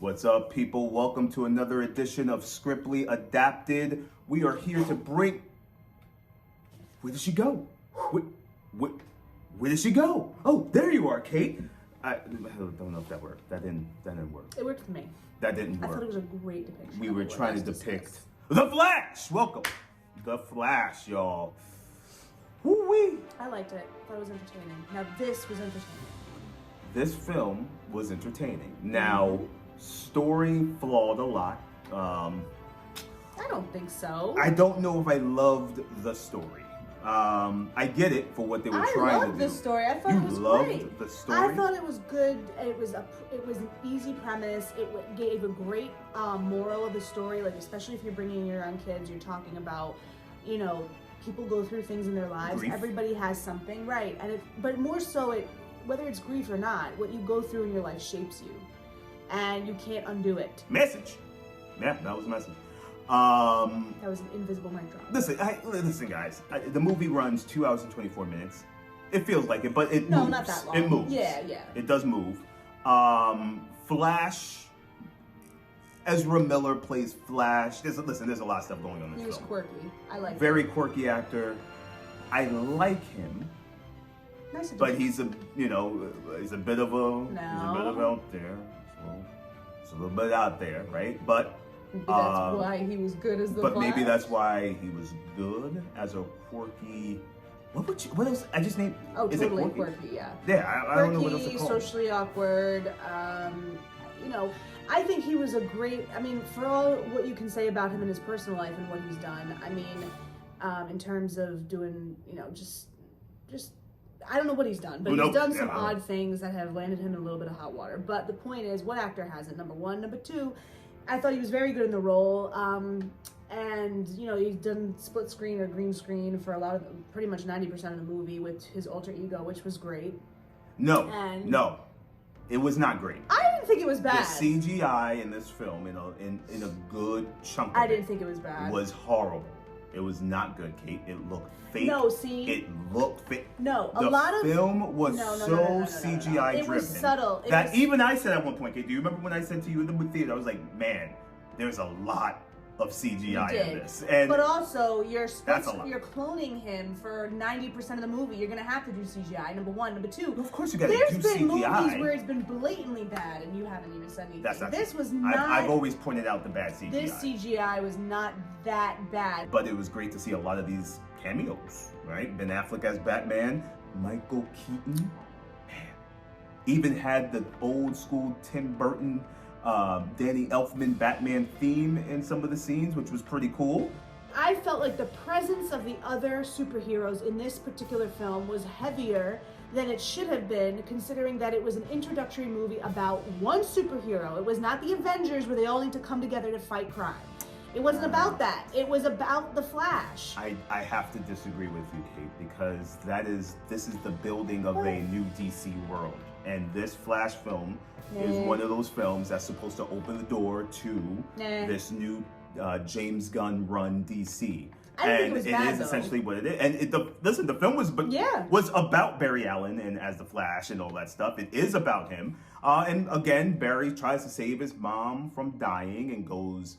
What's up, people? Welcome to another edition of Scriptly Adapted. We are here to bring... Where did she go? Where did she go? Oh, there you are, Kate. I don't know if that worked. That didn't work. It worked for me. That didn't work. I thought it was a great depiction. We were trying to depict The Flash. Welcome. The Flash, y'all. Woo-wee. I liked it. I thought it was entertaining. Now this was entertaining. This film was entertaining. Now, story flawed a lot. I don't think so. I don't know if I loved the story. I get it for what they were trying to do. I loved the story. I thought it was great. You loved the story? I thought it was good. It was an easy premise. It gave a great moral of the story. Like, especially if you're bringing your young kids, you're talking about, you know, people go through things in their lives. Grief. Everybody has something, right? But more so, whether it's grief or not, what you go through in your life shapes you, and you can't undo it. Message. Yeah, that was a message. That was an invisible mic drop. Listen, guys. The movie runs 2 hours and 24 minutes. It feels like it, but it moves. No, not that long. It moves. Yeah. It does move. Flash. Ezra Miller plays Flash. There's a lot of stuff going on in this film. He was quirky. I like him. Very quirky actor. I like him. Nice But he's a bit of a out there. So it's a little bit out there, right? But maybe that's why he was good as the But Flash. maybe that's why he was good as a quirky. What else? I just named. Oh, is totally it quirky, yeah. Yeah, I don't know what else to Quirky, call it. socially awkward. I think he was a great. I mean, for all what you can say about him in his personal life and what he's done. I mean, in terms of doing, just. I don't know what he's done, but he's done some odd things that have landed him in a little bit of hot water. But the point is, what actor hasn't? Number one. Number two, I thought he was very good in the role. And, he's done split screen or green screen for pretty much 90% of the movie with his alter ego, which was great. No. It was not great. I didn't think it was bad. The CGI in this film, in a good chunk of it, I didn't think it was bad. Was horrible. It was not good, Kate. It looked fake. No, see? It looked fake. No, The film was so CGI driven. It was subtle. Even I said at one point, Kate, do you remember when I said to you in the movie theater, I was like, man, there's a lot of CGI in this. But also, you're cloning him for 90% of the movie. You're going to have to do CGI, number one. Number two, of course you got to do CGI. There's been movies where it's been blatantly bad, and you haven't even said anything. This was not... I've always pointed out the bad CGI. This CGI was not that bad. But it was great to see a lot of these cameos, right? Ben Affleck as Batman, Michael Keaton, man. Even had the old school Tim Burton... Danny Elfman Batman theme in some of the scenes, which was pretty cool. I felt like the presence of the other superheroes in this particular film was heavier than it should have been, considering that it was an introductory movie about one superhero. It was not the Avengers where they all need to come together to fight crime. It wasn't about that. It was about the Flash. I have to disagree with you, Kate, because this is the building of a new DC world. And this Flash film is one of those films that's supposed to open the door to this new James Gunn run DC. It is essentially what it is. And the film was about Barry Allen and as the Flash and all that stuff. It is about him. And again, Barry tries to save his mom from dying and goes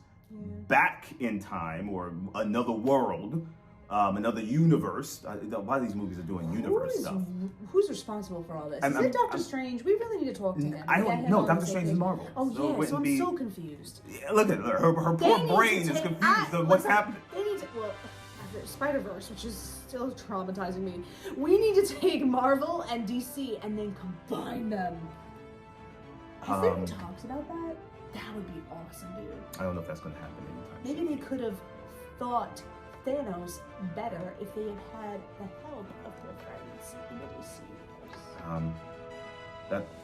back in time or another world. Another universe. A lot of these movies are doing universe stuff. Who's responsible for all this? Is it Doctor Strange? We really need to talk to him. I don't know. Doctor Strange is Marvel. Oh, so I'm so confused. Yeah, look at her poor brain is confused on what's happening. They need to, after Spider-Verse, which is still traumatizing me, we need to take Marvel and DC and then combine them. Has there been talks about that? That would be awesome, dude. I don't know if that's going to happen anytime soon. Maybe they could have thought Thanos better if they had the help of their friends in the DC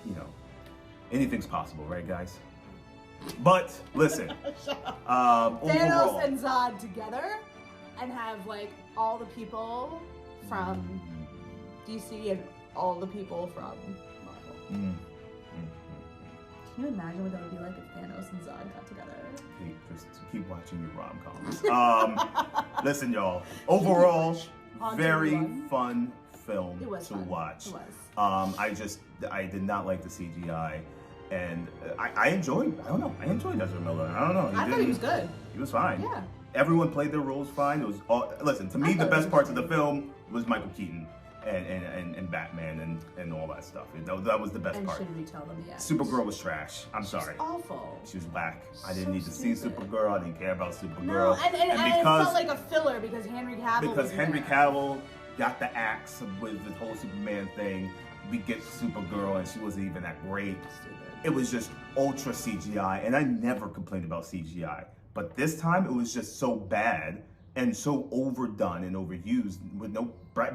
universe. Anything's possible, right, guys? But listen, Thanos and Zod together, and have all the people from DC and all the people from Marvel. Can you imagine what that would be like if Thanos and Zod got together? Hey, just keep watching your rom-coms. Listen, y'all. Overall, very fun film to watch. It was. I did not like the CGI. And I enjoyed Ezra Miller. I don't know. I thought he was good. He was fine. Yeah. Everyone played their roles fine. It was all, listen, to me, the best parts of the film was Michael Keaton and Batman and all that stuff. That was the best part. And should we tell them the end? Supergirl was trash. I'm sorry. Awful. She was whack. I So didn't need to see stupid. Supergirl. I didn't care about Supergirl. No, and it felt like a filler because Henry Cavill got the axe with the whole Superman thing. We get Supergirl and she wasn't even that great. Stupid. It was just ultra CGI, and I never complained about CGI. But this time it was just so bad and so overdone and overused with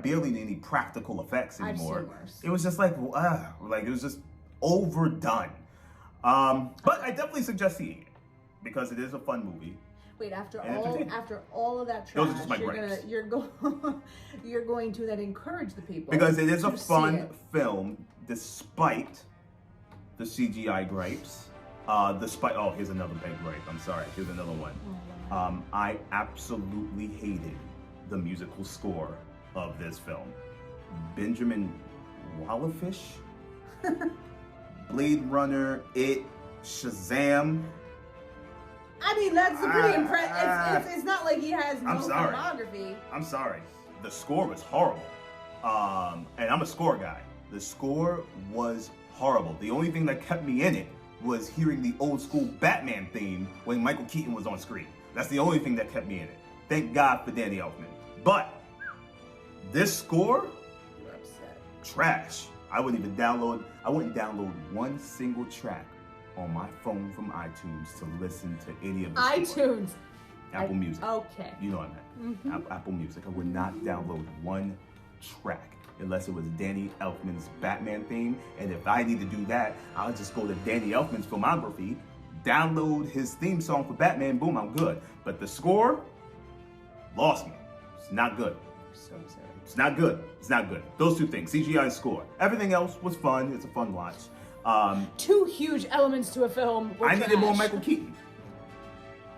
barely any practical effects anymore. I've seen worse. It was just like it was just overdone. But I definitely suggest seeing it because it is a fun movie. Wait, after all of that trash, those are just my gripes. You're going to then encourage the people because it is a fun film despite the CGI gripes. Here's another big gripe. I'm sorry. Here's another one. I absolutely hated the musical score of this film. Benjamin Wallfisch, Blade Runner, Shazam. I mean, that's pretty impressive. It's not like he has no filmography. I'm sorry. The score was horrible. And I'm a score guy. The score was horrible. The only thing that kept me in it was hearing the old school Batman theme when Michael Keaton was on screen. That's the only thing that kept me in it. Thank God for Danny Elfman. But this score, you're upset. Trash. I wouldn't download one single track on my phone from iTunes to listen to any of the iTunes. Apple Music. Okay. You know what I meant. Mm-hmm. Apple Music. I would not download one track unless it was Danny Elfman's Batman theme. And if I need to do that, I'll just go to Danny Elfman's filmography, download his theme song for Batman, boom, I'm good. But the score lost me. It's not good. So sad. It's not good. It's not good. Those two things, CGI and score. Everything else was fun. It's a fun watch. Two huge elements to a film. I needed more Michael Keaton.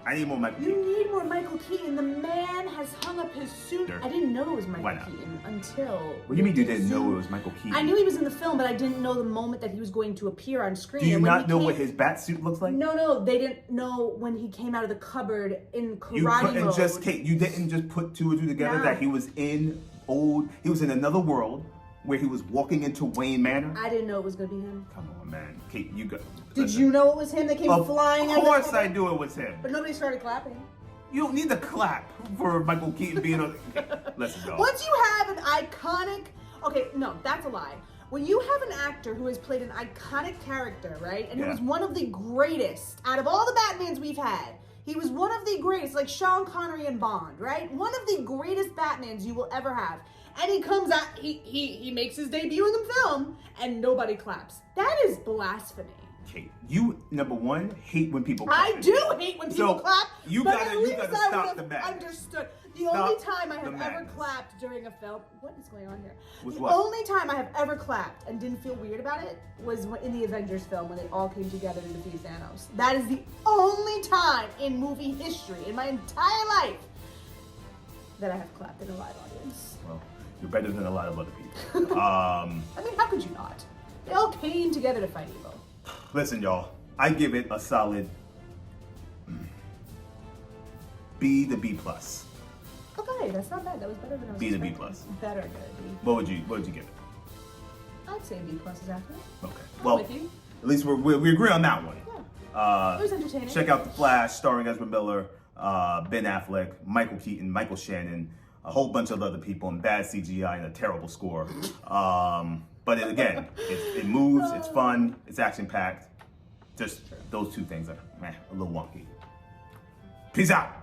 You need more Michael Keaton. The man has hung up his suit. I didn't know it was Michael Keaton until... What do you mean you didn't know it was Michael Keaton? I knew he was in the film, but I didn't know the moment that he was going to appear on screen. Do you not know what his bat suit looks like? No, they didn't know when he came out of the cupboard in karate mode. You didn't just put two and two together that he was in another world where he was walking into Wayne Manor? I didn't know it was going to be him. Come on, man. Kate, you got... Did you know it was him that came flying out? Of course I knew it was him. But nobody started clapping. You don't need to clap for Michael Keaton being on... Listen, go. Once you have an iconic... Okay, no, that's a lie. When you have an actor who has played an iconic character, right? And who was one of the greatest out of all the Batmans we've had. He was one of the greatest, like Sean Connery and Bond, right? One of the greatest Batmans you will ever have. And he comes out, he makes his debut in the film, and nobody claps. That is blasphemy. Kate, you, number one, hate when people clap. I do hate when people clap. You gotta stop the match. Understood. The only time I have ever clapped during a film, what is going on here? The only time I have ever clapped and didn't feel weird about it was in the Avengers film when they all came together to defeat Thanos. That is the only time in movie history, in my entire life, that I have clapped in a live audience. Well, you're better than a lot of other people. I mean, how could you not? They all came together to fight evil. Listen, y'all, I give it a solid B to B plus. Okay, that's not bad. That was better than I was B to expecting. B plus. Better, good. B. What would you give it? I'd say B plus is accurate. Okay. Well, with you. At least we agree on that one. Yeah. It was entertaining. Check out The Flash, starring Ezra Miller, Ben Affleck, Michael Keaton, Michael Shannon, a whole bunch of other people, and bad CGI and a terrible score. But it moves, it's fun, it's action-packed. Just those two things are a little wonky. Peace out.